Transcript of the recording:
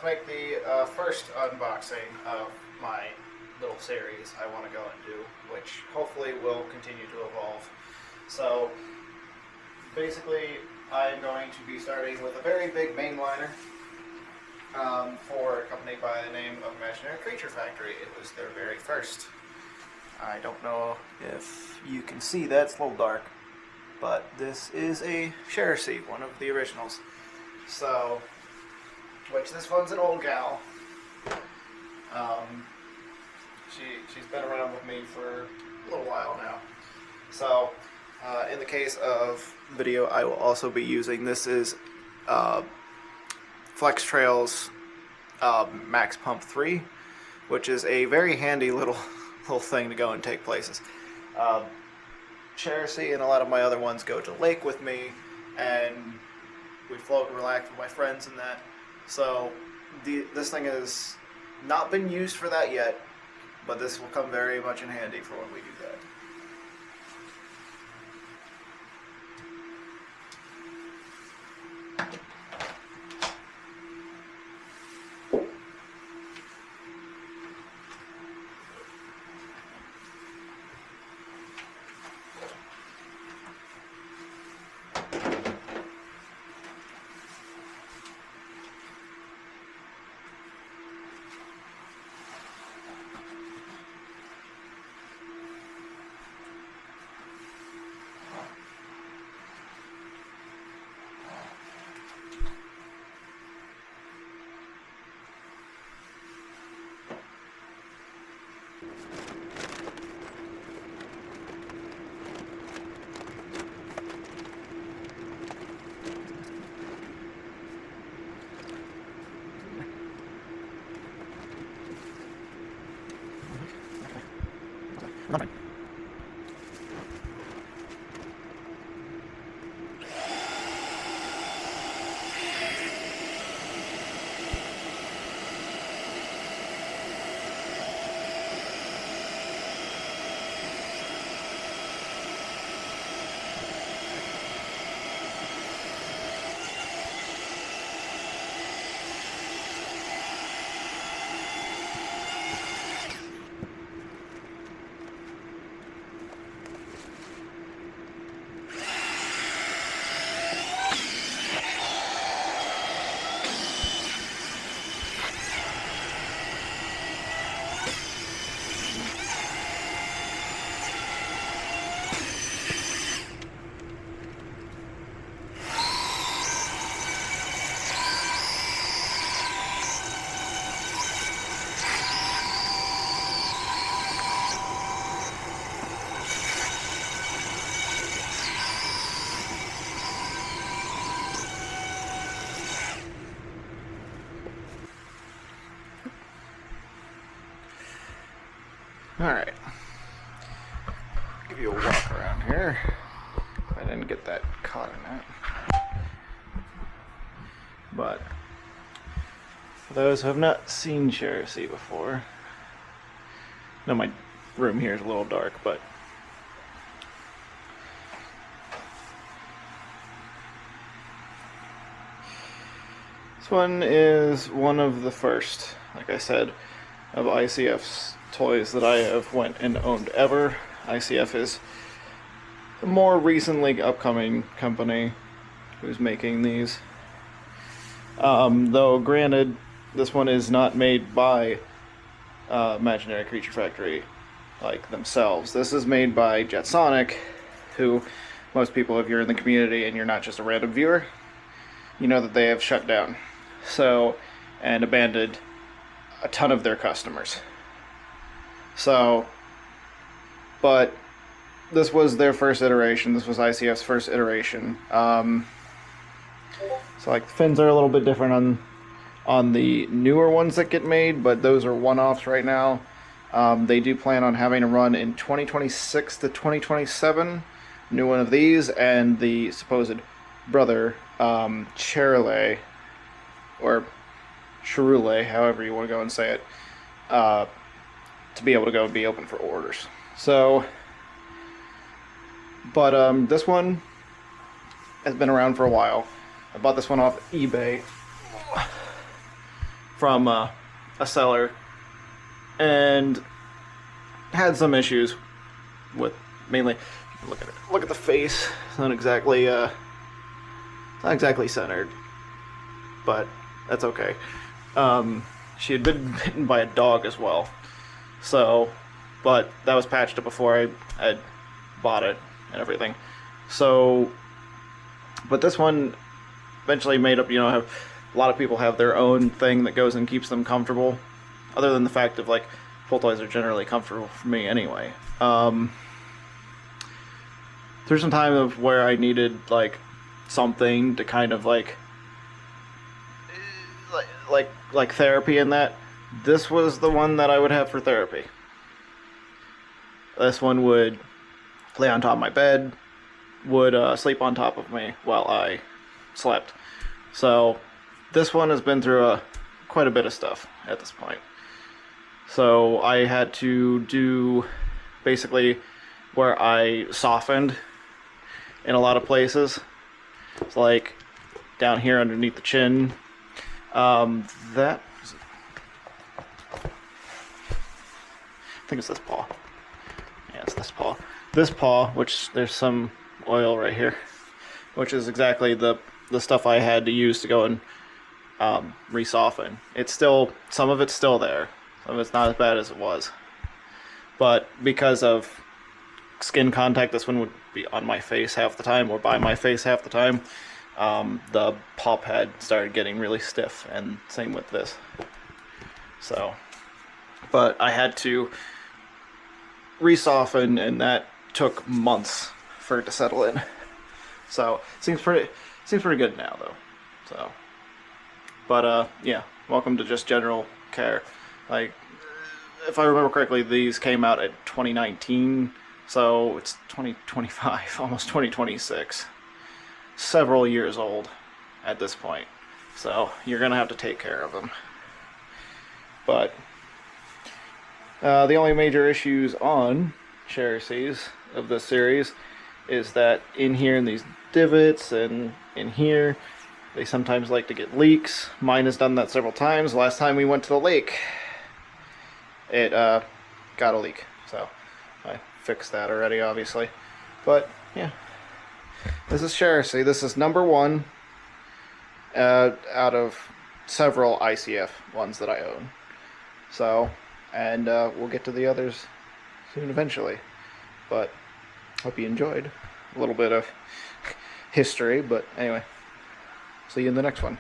make the first unboxing of my little series I want to go and do, which hopefully will continue to evolve. So basically I'm going to be starting with a very big mainliner for a company by the name of Imaginary Creature Factory. It was their very first. I don't know if you can see that, it's a little dark, but this is a Cerisey, one of the originals. So, which this one's an old gal. She's been around with me for a little while now. So, in the case of video, I will also be using, this is Flex Trail's Max Pump 3, which is a very handy little thing to go and take places. Cerisey and a lot of my other ones go to the lake with me, and we float and relax with my friends and that. So this thing has not been used for that yet, but this will come very much in handy for when we do that. Okay. Alright, give you a walk around here. I didn't get that caught in that. But for those who have not seen Cerisey before, I know my room here is a little dark, but this one is one of the first, like I said, of ICF's toys that I have went and owned ever. ICF is a more recently upcoming company who's making these. Though granted, this one is not made by Imaginary Creature Factory like themselves. This is made by Jetsonic, who most people, if you're in the community and you're not just a random viewer, you know that they have shut down and abandoned a ton of their customers. So, but this was their first iteration. This was ICF's first iteration. So like the fins are a little bit different on the newer ones that get made, but those are one-offs right now. They do plan on having a run in 2026 to 2027, new one of these, and the supposed brother Cheriley, or Cheriley, however you want to go and say it, to be able to go and be open for orders. So, but this one has been around for a while. I bought this one off eBay from a seller, and had some issues with mainly. Look at it. Look at the face. It's not exactly centered, but that's okay. She had been bitten by a dog as well, so, but that was patched up before I bought it and everything. So, but this one eventually made up. You know, have a lot of people have their own thing that goes and keeps them comfortable. Other than the fact of, like, pull toys are generally comfortable for me anyway. Through some time of where I needed, like, something to kind of like therapy in that, this was the one that I would have for therapy. This one would lay on top of my bed, would sleep on top of me while I slept. So this one has been through quite a bit of stuff at this point. So I had to do basically where I softened in a lot of places. It's like down here underneath the chin. I think it's this paw. Yeah, it's this paw. This paw, which there's some oil right here, which is exactly the stuff I had to use to go and re-soften. It's still, some of it's still there. Some of it's not as bad as it was. But because of skin contact, this one would be on my face half the time, or by my face half the time. The paw pad started getting really stiff, and same with this. So, but I had to re-soften, and that took months for it to settle in. So seems pretty good now, though. So, but yeah, welcome to just general care. Like, if I remember correctly, these came out at 2019, so it's 2025, almost 2026. Several years old at this point, so you're gonna have to take care of them. But the only major issues on Cerisey's of this series is that in here, in these divots and in here, they sometimes like to get leaks. Mine has done that several times. Last time we went to the lake, it got a leak, so I fixed that already, obviously. But yeah, this is Cerisey. This is number 1 out of several ICF ones that I own. So, and we'll get to the others soon eventually. But hope you enjoyed a little bit of history. But anyway, see you in the next one.